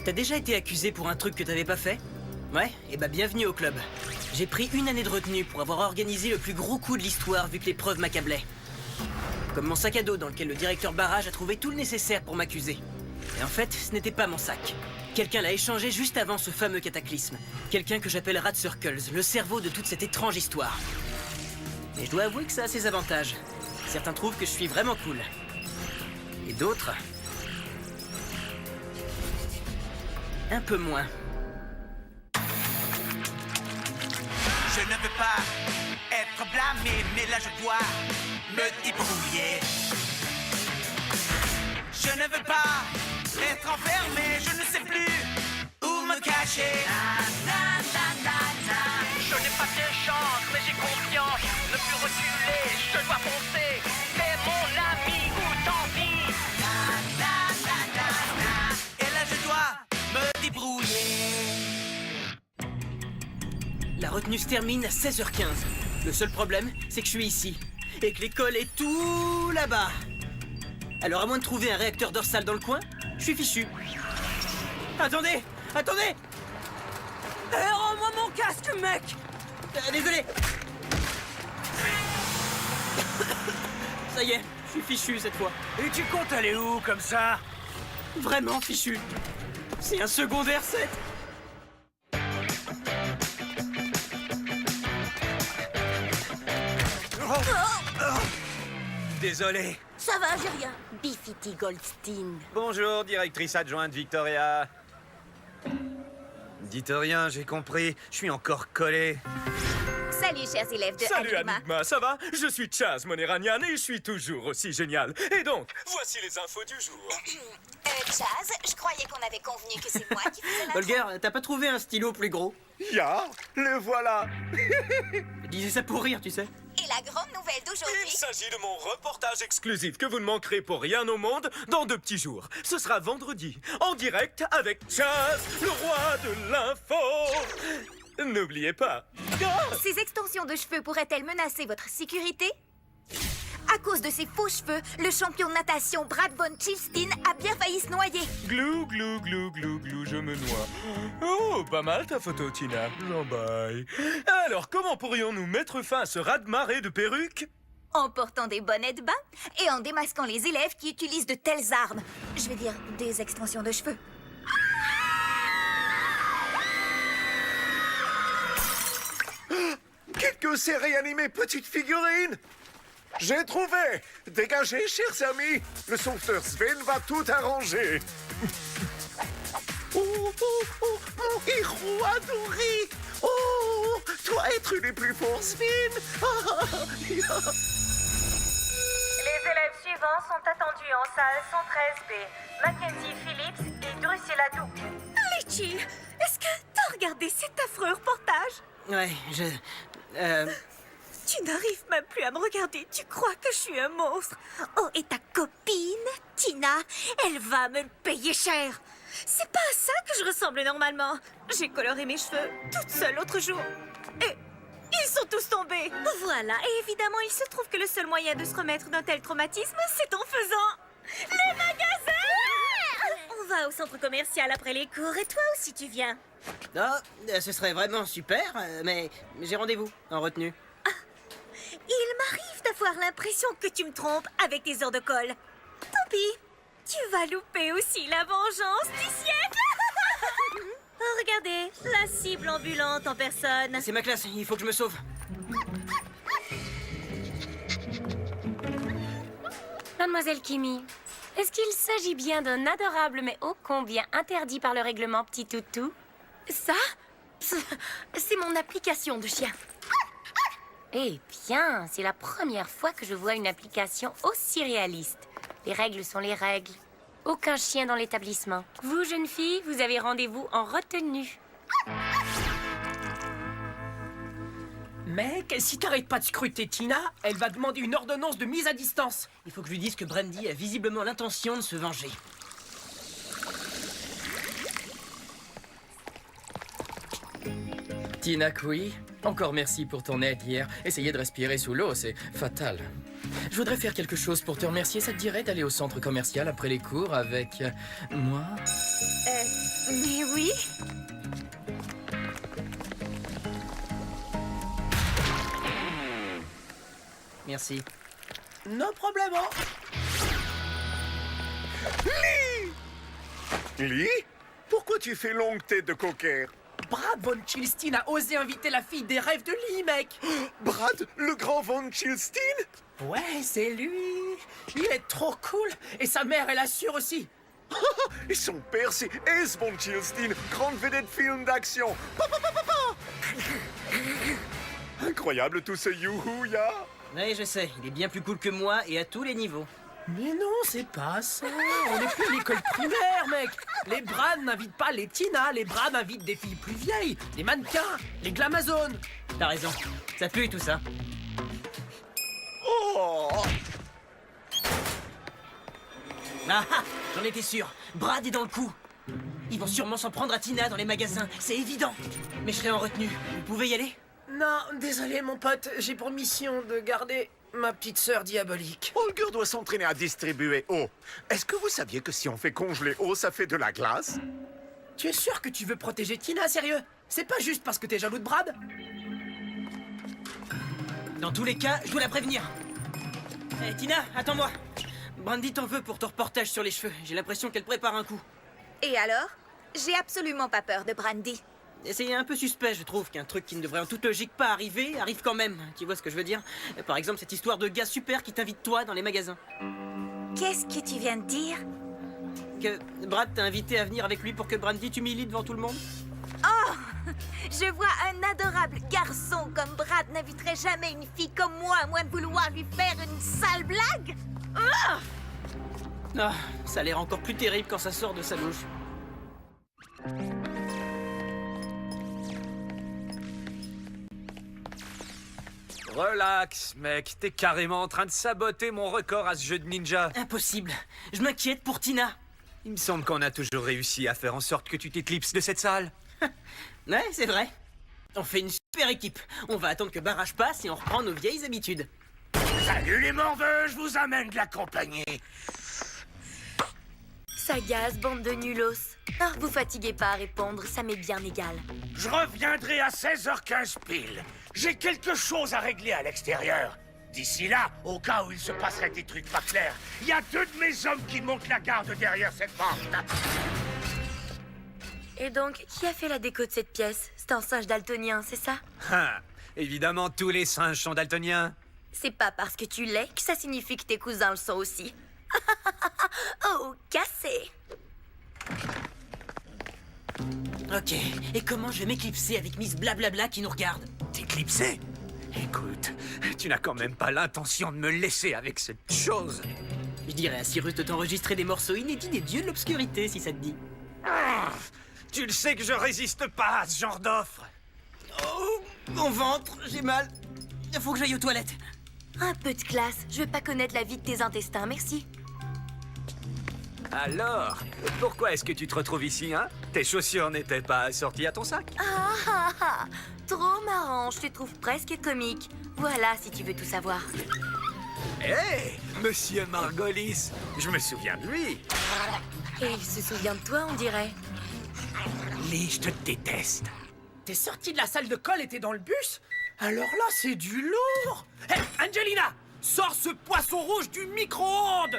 T'as déjà été accusé pour un truc que t'avais pas fait? Ouais, et bah bienvenue au club. J'ai pris 1 année de retenue pour avoir organisé le plus gros coup de l'histoire vu que les preuves m'accablaient. Comme mon sac à dos dans lequel le directeur barrage a trouvé tout le nécessaire pour m'accuser. Et en fait, ce n'était pas mon sac. Quelqu'un l'a échangé juste avant ce fameux cataclysme. Quelqu'un que j'appelle Rat Circles, le cerveau de toute cette étrange histoire. Et je dois avouer que ça a ses avantages. Certains trouvent que je suis vraiment cool. Et d'autres... un peu moins. Je ne veux pas être blâmé, mais là je dois me débrouiller. Je ne veux pas être enfermé, je ne sais plus où me cacher. Je n'ai pas de chance, mais j'ai confiance. Ne plus reculer, je dois foncer. C'est mon ami ou tant pis. Et là je dois me débrouiller. La retenue se termine à 16h15. Le seul problème, c'est que je suis ici. Et que l'école est tout là-bas. Alors à moins de trouver un réacteur dorsal dans le coin, je suis fichu. Attendez! Attendez! Rends-moi mon casque, mec! Désolé! Ça y est, je suis fichu cette fois. Et tu comptes aller où, comme ça? Vraiment fichu. C'est un secondaire 7. Désolé. Ça va, j'ai rien. Biffity Goldstein. Bonjour, directrice adjointe Victoria. Dites rien, j'ai compris. Je suis encore collé. Salut, chers élèves de Salut Anima. Enigma, ça va? Je suis Chaz Moneranian et je suis toujours aussi génial. Et donc, voici les infos du jour. Chaz, je croyais qu'on avait convenu que c'est moi qui faisais la... Holger, t'as pas trouvé un stylo plus gros? Ya, le voilà. Je disais ça pour rire, tu sais. Et la grande nouvelle Il d'aujourd'hui... s'agit de mon reportage exclusif que vous ne manquerez pour rien au monde dans 2 petits jours. Ce sera vendredi, en direct avec Chaz, le roi de l'info. N'oubliez pas. Ces extensions de cheveux pourraient-elles menacer votre sécurité? À cause de ses faux cheveux, le champion de natation Brad Von Chilstein a bien failli se noyer. Glou, glou, glou, glou, glou, je me noie. Oh, pas mal ta photo, Tina. J'en baille. Alors, comment pourrions-nous mettre fin à ce raz-de-marée de perruques? En portant des bonnets de bain et en démasquant les élèves qui utilisent de telles armes. Je vais dire des extensions de cheveux. Quelqu'un sait réanimer petite figurine? J'ai trouvé! Dégagez, chers amis! Le sauveteur Sven va tout arranger! Oh, oh, oh, mon héros adoré! Oh, toi être les plus forts, Sven! Les élèves suivants sont attendus en salle 113B. Mackenzie Phillips et Drusilla Duke. Litchi, est-ce que t'as regardé cet affreux reportage? Ouais, Tu n'arrives même plus à me regarder, tu crois que je suis un monstre? Oh, et ta copine, Tina, elle va me le payer cher. C'est pas à ça que je ressemble normalement. J'ai coloré mes cheveux toute seule l'autre jour. Et ils sont tous tombés. Voilà, et évidemment, il se trouve que le seul moyen de se remettre d'un tel traumatisme, c'est en faisant les magasins. On va au centre commercial après les cours, et toi aussi tu viens. Ah, ce serait vraiment super, mais j'ai rendez-vous en retenue. Il m'arrive d'avoir l'impression que tu me trompes avec tes heures de colle. Tant pis, tu vas louper aussi la vengeance du siècle. Oh, regardez, la cible ambulante en personne. C'est ma classe, il faut que je me sauve. Mademoiselle Kimi, est-ce qu'il s'agit bien d'un adorable mais ô combien interdit par le règlement petit toutou? Ça, c'est mon application de chien. Eh bien, c'est la première fois que je vois une application aussi réaliste. Les règles sont les règles. Aucun chien dans l'établissement. Vous, jeune fille, vous avez rendez-vous en retenue. Mec, si t'arrêtes pas de scruter Tina, elle va demander une ordonnance de mise à distance. Il faut que je lui dise que Brandy a visiblement l'intention de se venger. Tina Kui, encore merci pour ton aide hier. Essayer de respirer sous l'eau, c'est fatal. Je voudrais faire quelque chose pour te remercier. Ça te dirait d'aller au centre commercial après les cours avec moi? Mais oui. Merci. No problème. Lee? Pourquoi tu fais longue tête de cocker? Brad Von Chilstein a osé inviter la fille des rêves de Lee, mec. Brad, le grand Von Chilstein? Ouais, c'est lui. Il est trop cool. Et sa mère, elle assure aussi. Et son père, c'est Ace Von Chilstein, grande vedette film d'action. Incroyable tout ce youhou-ya. Ouais, je sais, il est bien plus cool que moi et à tous les niveaux. Mais non, c'est pas ça. On n'est plus à l'école primaire, mec. Les Brad n'invitent pas les Tina. Les Brad invitent des filles plus vieilles, des mannequins, les glamazones. T'as raison, ça pue tout ça. Oh! Ah ah, j'en étais sûr, Brad est dans le coup. Ils vont sûrement s'en prendre à Tina dans les magasins, c'est évident. Mais je serai en retenue, vous pouvez y aller? Non, désolé, mon pote. J'ai pour mission de garder ma petite sœur diabolique. Holger doit s'entraîner à distribuer eau. Est-ce que vous saviez que si on fait congeler eau, ça fait de la glace? Tu es sûr que tu veux protéger Tina, sérieux? C'est pas juste parce que t'es jaloux de Brad? Dans tous les cas, je dois la prévenir. Hé, Tina, attends-moi. Brandy t'en veut pour ton reportage sur les cheveux. J'ai l'impression qu'elle prépare un coup. Et alors? J'ai absolument pas peur de Brandy. Et c'est un peu suspect, je trouve, qu'un truc qui ne devrait en toute logique pas arriver, arrive quand même. Tu vois ce que je veux dire? Par exemple, cette histoire de gars super qui t'invite toi dans les magasins. Qu'est-ce que tu viens de dire? Que Brad t'a invité à venir avec lui pour que Brandy t'humilie devant tout le monde? Oh! Je vois un adorable garçon comme Brad n'inviterait jamais une fille comme moi à moins de vouloir lui faire une sale blague. Ah! Ah, ça a l'air encore plus terrible quand ça sort de sa bouche. Relax, mec. T'es carrément en train de saboter mon record à ce jeu de ninja. Impossible. Je m'inquiète pour Tina. Il me semble qu'on a toujours réussi à faire en sorte que tu t'éclipses de cette salle. Ouais, c'est vrai. On fait une super équipe. On va attendre que Barrage passe et on reprend nos vieilles habitudes. Salut les morveux, je vous amène de la compagnie. Ça gaze, bande de nulos. Ah, vous fatiguez pas à répondre, ça m'est bien égal. Je reviendrai à 16h15 pile. J'ai quelque chose à régler à l'extérieur. D'ici là, au cas où il se passerait des trucs pas clairs, il y a 2 de mes hommes qui montent la garde derrière cette porte. Et donc, qui a fait la déco de cette pièce? C'est un singe daltonien, c'est ça? Ah, évidemment, tous les singes sont daltoniens. C'est pas parce que tu l'es que ça signifie que tes cousins le sont aussi. Oh, cassé! Ok, et comment je vais m'éclipser avec Miss Blablabla qui nous regarde? T'éclipser? Écoute, tu n'as quand même pas l'intention de me laisser avec cette chose. Je dirais à Cyrus de t'enregistrer des morceaux inédits des dieux de l'obscurité, si ça te dit. Ah, tu le sais que je résiste pas à ce genre d'offre. Oh, mon ventre, j'ai mal. Il faut que j'aille aux toilettes. Un peu de classe, je veux pas connaître la vie de tes intestins, merci. Alors, pourquoi est-ce que tu te retrouves ici, hein? Tes chaussures n'étaient pas assorties à ton sac? Ah, trop marrant, je te trouve presque comique. Voilà, si tu veux tout savoir. Hé, Monsieur Margolis, je me souviens de lui. Et il se souvient de toi, on dirait. Lee, je te déteste. T'es sorti de la salle de colle et t'es dans le bus? Alors là, c'est du lourd. Hé, Angelina, sors ce poisson rouge du micro-ondes.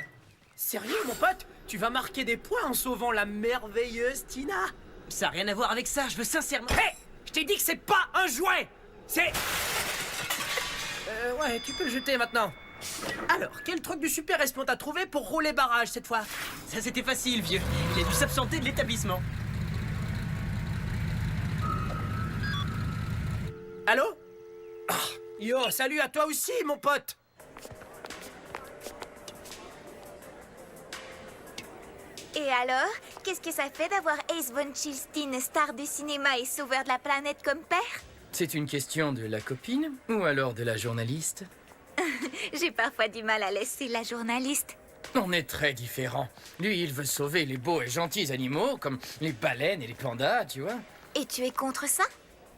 Sérieux, mon pote? Tu vas marquer des points en sauvant la merveilleuse Tina. Ça n'a rien à voir avec ça, je veux sincèrement... Hé, je t'ai dit que c'est pas un jouet. C'est... ouais, tu peux le jeter maintenant. Alors, quel truc du super espion t'as trouvé pour rouler barrage cette fois? Ça c'était facile, vieux. Il a dû s'absenter de l'établissement. Allô? Ah, yo, salut à toi aussi, mon pote. Et alors, qu'est-ce que ça fait d'avoir Ace Von Chilstein, star du cinéma et sauveur de la planète comme père? C'est une question de la copine ou alors de la journaliste? J'ai parfois du mal à laisser la journaliste. On est très différents. Lui, il veut sauver les beaux et gentils animaux, comme les baleines et les pandas, tu vois. Et tu es contre ça?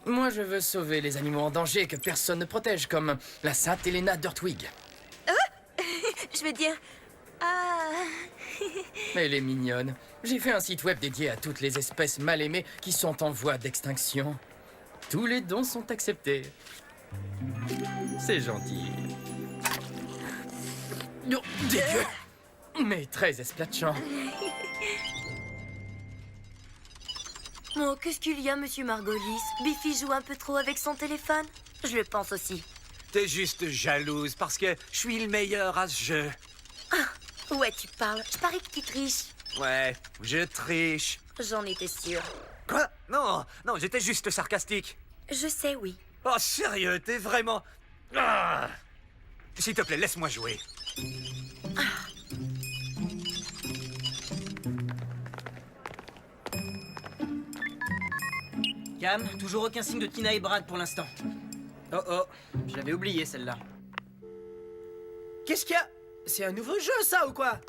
Moi, je veux sauver les animaux en danger que personne ne protège, comme la sainte Helena Dirtwig. je veux dire... Ah... Elle est mignonne. J'ai fait un site web dédié à toutes les espèces mal aimées qui sont en voie d'extinction. Tous les dons sont acceptés. C'est gentil. Oh, dégueu! Mais très esplatchant. Oh, qu'est-ce qu'il y a, monsieur Margolis? Biffy joue un peu trop avec son téléphone? Je le pense aussi. T'es juste jalouse parce que je suis le meilleur à ce jeu. Ah, ouais, tu parles. Je parie que tu triches. Ouais, je triche. J'en étais sûre. Quoi? Non, non, j'étais juste sarcastique. Je sais, oui. Oh, sérieux, t'es vraiment... Ah. S'il te plaît, laisse-moi jouer. Cam, toujours aucun signe de Tina et Brad pour l'instant. Oh oh, je l'avais oublié celle-là. Qu'est-ce qu'il y a? C'est un nouveau jeu, ça, ou quoi?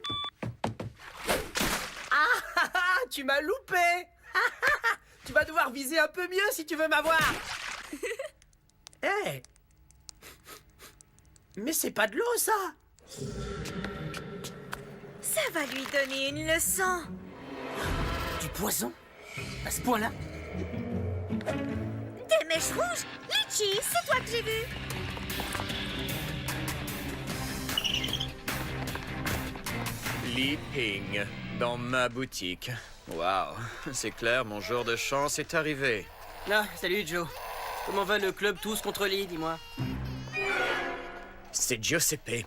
Tu m'as loupé. Tu vas devoir viser un peu mieux si tu veux m'avoir. Hey. Mais c'est pas de l'eau, ça. Ça va lui donner une leçon. Du poison? À ce point-là? Des mèches rouges? Litchi, c'est toi que j'ai vu. Li Ping, dans ma boutique. Waouh, c'est clair, mon jour de chance est arrivé. Ah, salut Joe. Comment va le club Tous contre Lee, dis-moi? C'est Giuseppe.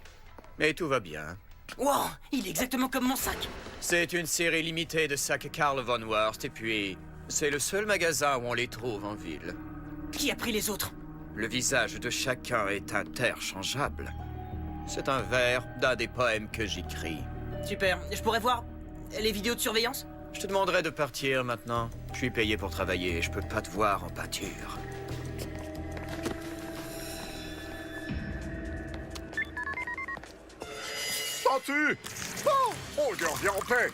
Mais tout va bien. Wow, il est exactement comme mon sac. C'est une série limitée de sacs Karl von Wurst et puis... c'est le seul magasin où on les trouve en ville. Qui a pris les autres? Le visage de chacun est interchangeable. C'est un vers d'un des poèmes que j'écris. Super, je pourrais voir les vidéos de surveillance? Je te demanderai de partir maintenant. Je suis payé pour travailler et je peux pas te voir en pâture. Statue! Oh! Holger, viens en paix!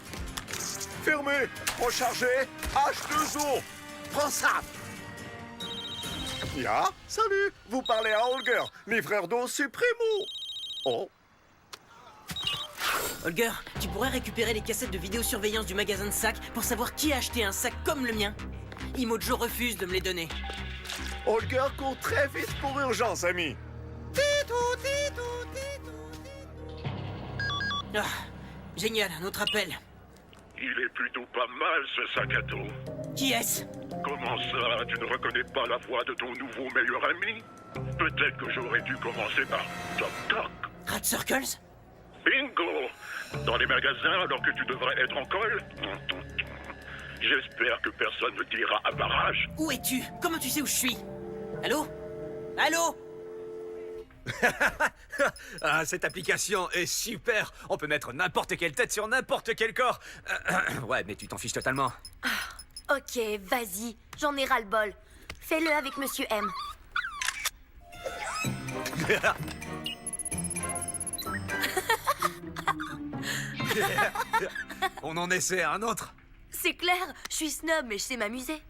Fermé! Rechargé! H2O! Prends ça! Ya, salut! Vous parlez à Holger, livreur d'eau supremo! Oh! Holger, tu pourrais récupérer les cassettes de vidéosurveillance du magasin de sacs pour savoir qui a acheté un sac comme le mien. Imojo refuse de me les donner. Holger court très vite pour urgence, ami! Ah, génial, un autre appel. Il est plutôt pas mal, ce sac à dos. Qui est-ce? Comment ça, tu ne reconnais pas la voix de ton nouveau meilleur ami? Peut-être que j'aurais dû commencer par Toc Toc. Rat Circles? Bingo! Dans les magasins alors que tu devrais être en colle? J'espère que personne ne t'ira à barrage. Où es-tu? Comment tu sais où je suis? Allô? Allô? Ah, cette application est super. On peut mettre n'importe quelle tête sur n'importe quel corps. Ouais, mais tu t'en fiches totalement. Ok, vas-y. J'en ai ras-le-bol. Fais-le avec Monsieur M. On en essaie un autre. C'est clair, je suis snob, mais je sais m'amuser.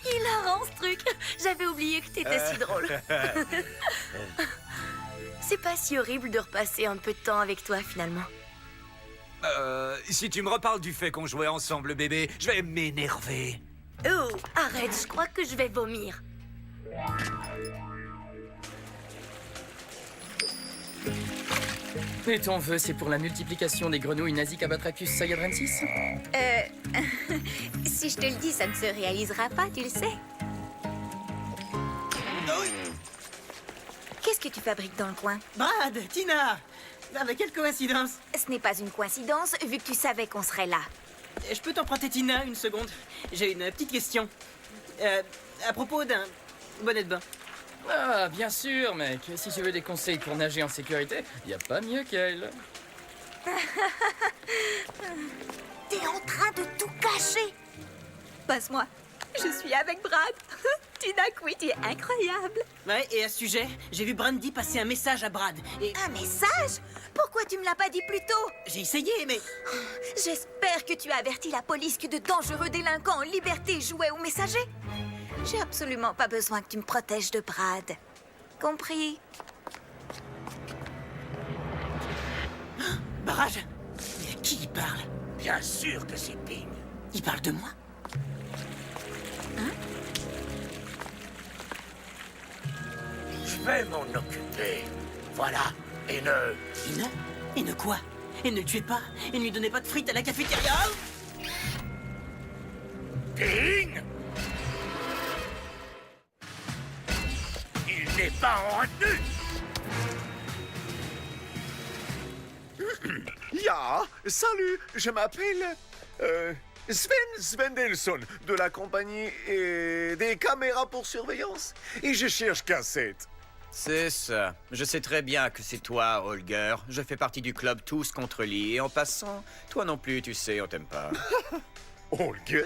Hilarant ce truc. J'avais oublié que t'étais si drôle. C'est pas si horrible de repasser un peu de temps avec toi finalement. Si tu me reparles du fait qu'on jouait ensemble, bébé, je vais m'énerver. Oh, arrête, je crois que je vais vomir. Et ton vœu, c'est pour la multiplication des grenouilles Nasicabatrachus sayadrensis? Si je te le dis, ça ne se réalisera pas, tu le sais. Qu'est-ce que tu fabriques dans le coin? Brad, Tina! Ah bah quelle coïncidence! Ce n'est pas une coïncidence, vu que tu savais qu'on serait là. Je peux t'emprunter Tina une seconde? J'ai une petite question. À propos d'un bonnet de bain. Ah, bien sûr, mec. Si tu veux des conseils pour nager en sécurité, y a pas mieux qu'elle. T'es en train de tout cacher. Passe-moi. Je suis avec Brad. Tina Quitty est incroyable. Ouais, et à ce sujet, j'ai vu Brandy passer un message à Brad. Et Un message? Pourquoi tu me l'as pas dit plus tôt? j'ai essayé, mais... J'espère que tu as averti la police que de dangereux délinquants en liberté jouaient au messager. J'ai absolument pas besoin que tu me protèges de Brad. Compris. Barrage. Mais à qui il parle? Bien sûr que c'est Ping. Il parle de moi? Je vais m'en occuper. Voilà. Et ne... Et ne quoi? Et ne le tuez pas? Et ne lui donnez pas de frites à la cafétéria? Ping! Il n'est pas en retenue. Ya, salut, je m'appelle Sven Svendelson de la compagnie des caméras pour surveillance et je cherche Cassette. C'est ça. Je sais très bien que c'est toi, Holger. Je fais partie du club Tous contre Lee. Et en passant, toi non plus, tu sais, on t'aime pas. Holger?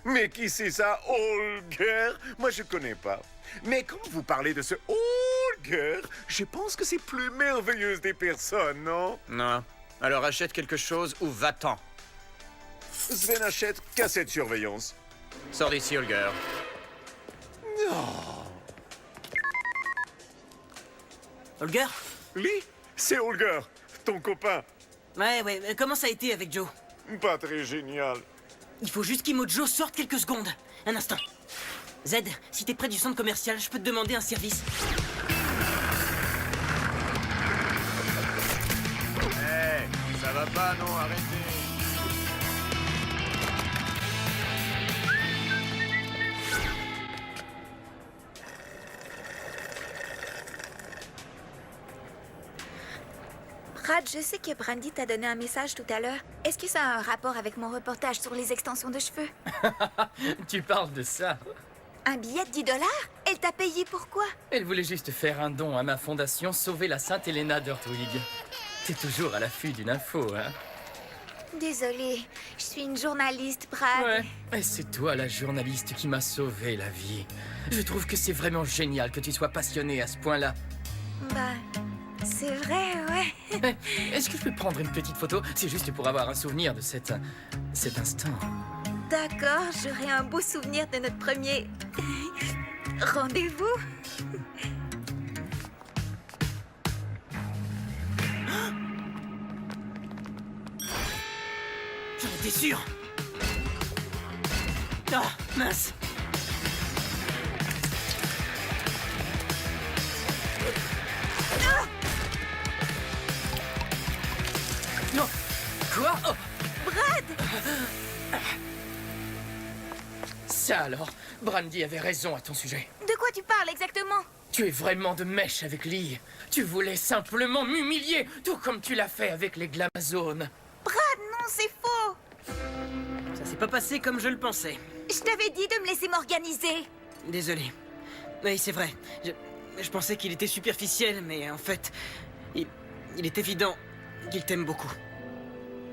Mais qui c'est ça, Holger? Moi, je connais pas. Mais quand vous parlez de ce Holger, je pense que c'est plus merveilleuse des personnes, non? Non. Alors achète quelque chose ou va-t'en. Sven achète Cassette surveillance. Sors d'ici, Holger. Non. Holger? Lee, c'est Holger, ton copain. Ouais, comment ça a été avec Joe? Pas très génial. Il faut juste qu'Imojo sorte quelques secondes. Un instant. Z, si t'es près du centre commercial, je peux te demander un service. Hey, ça va pas, non? Arrêtez. Brad, je sais que Brandy t'a donné un message tout à l'heure. Est-ce que ça a un rapport avec mon reportage sur les extensions de cheveux? Tu parles de ça? Un billet de 10 $? Elle t'a payé pourquoi? Elle voulait juste faire un don à ma fondation Sauver la Sainte Helena d'Urtwig. T'es toujours à l'affût d'une info, hein? Désolée, je suis une journaliste, Brad. Ouais, et c'est toi la journaliste qui m'a sauvé la vie. Je trouve que c'est vraiment génial que tu sois passionnée à ce point-là. Bah, c'est vrai, ouais. Est-ce que je peux prendre une petite photo? C'est juste pour avoir un souvenir de cet instant. D'accord, j'aurai un beau souvenir de notre premier rendez-vous. J'en étais sûr. Ah, mince. Non. Quoi? Oh. Brad! Ça alors, Brandy avait raison à ton sujet. De quoi tu parles exactement? Tu es vraiment de mèche avec Lee. Tu voulais simplement m'humilier, tout comme tu l'as fait avec les Glamazones. Brad, non, c'est faux! Ça s'est pas passé comme je le pensais. Je t'avais dit de me laisser m'organiser. Désolé. Oui, c'est vrai. Je pensais qu'il était superficiel, mais en fait, il est évident qu'il t'aime beaucoup.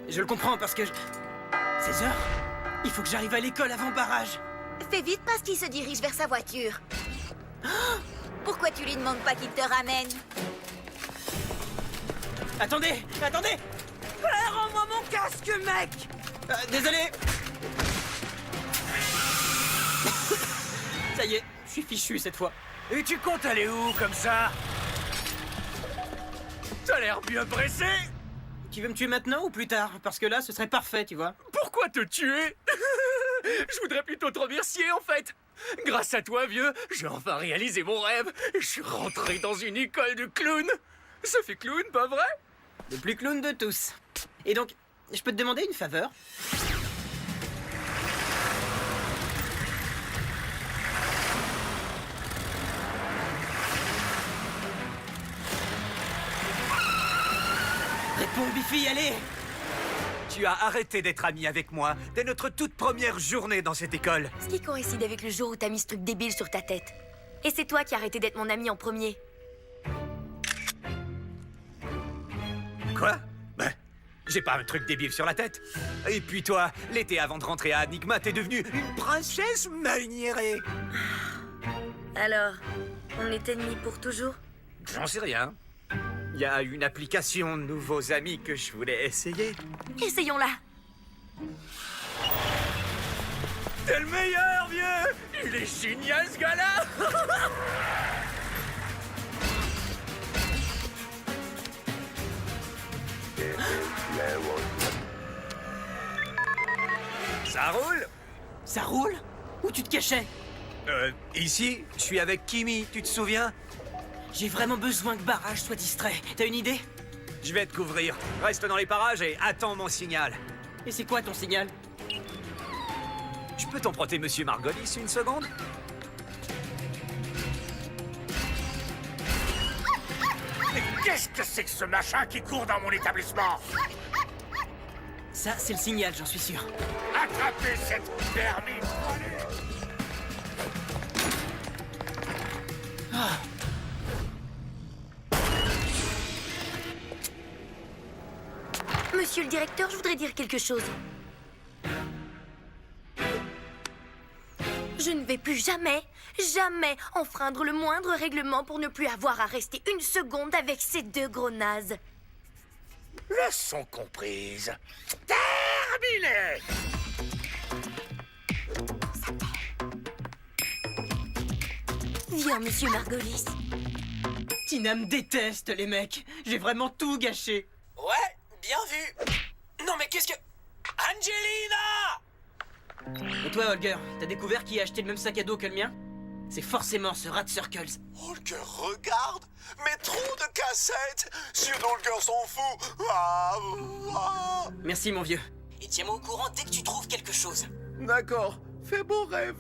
Je le comprends parce que 16 heures? Il faut que j'arrive à l'école avant barrage. Fais vite parce qu'il se dirige vers sa voiture. Pourquoi tu lui demandes pas qu'il te ramène? Attendez! Rends-moi mon casque, mec! Désolé! Ça y est, je suis fichu cette fois. Et tu comptes aller où, comme ça? T'as l'air bien pressé. Tu veux me tuer maintenant ou plus tard? Parce que là, ce serait parfait, tu vois. Pourquoi te tuer? Je voudrais plutôt te remercier, en fait. Grâce à toi, vieux, j'ai enfin réalisé mon rêve. Je suis rentré dans une école de clown. Ça fait clown, pas vrai? Le plus clown de tous. Et donc, je peux te demander une faveur? Réponds, Biffy, allez! Tu as arrêté d'être ami avec moi dès notre toute première journée dans cette école. Ce qui coïncide avec le jour où t'as mis ce truc débile sur ta tête. Et c'est toi qui as arrêté d'être mon ami en premier. Quoi? Ben, j'ai pas un truc débile sur la tête. Et puis toi, l'été avant de rentrer à Enigma, t'es devenue une princesse maniérée. Alors, on est ennemis pour toujours? J'en sais rien. Il y a une application Nouveaux Amis que je voulais essayer. Essayons-la. T'es le meilleur, vieux. Il est génial, ce gars-là. Ça roule? Ça roule? Où tu te cachais? Ici, je suis avec Kimi, tu te souviens? J'ai vraiment besoin que Barrage soit distrait. T'as une idée? Je vais te couvrir. Reste dans les parages et attends mon signal. Et c'est quoi ton signal? Je peux t'emprunter Monsieur Margolis une seconde? Mais qu'est-ce que c'est que ce machin qui court dans mon établissement? Ça, c'est le signal, j'en suis sûr. Attrapez cette vermine! Monsieur le directeur, je voudrais dire quelque chose. Je ne vais plus jamais enfreindre le moindre règlement pour ne plus avoir à rester une seconde avec ces deux gros nazes. Leçon comprise. Terminé! Viens, monsieur Margolis. Tina me déteste, les mecs. J'ai vraiment tout gâché. Ouais, bien vu. Non mais qu'est-ce que... Angelina! Et toi, Holger, t'as découvert qui a acheté le même sac à dos que le mien? C'est forcément ce rat de Circles. Holger, regarde! Mais trop de cassettes! Si Holger s'en fout! Ah, ah. Merci, mon vieux. Et tiens-moi au courant dès que tu trouves quelque chose. D'accord, fais beau rêve.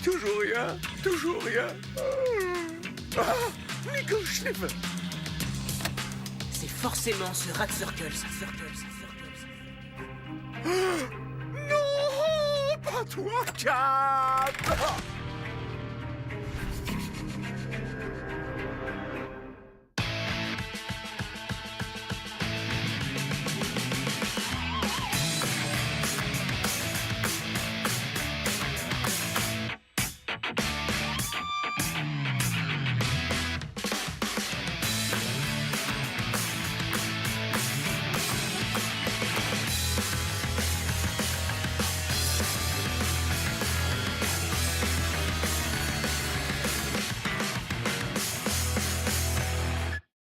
Toujours rien, toujours rien. Ah, Nico Schliff. C'est forcément ce rat de Circles. Non, pas toi, Cap.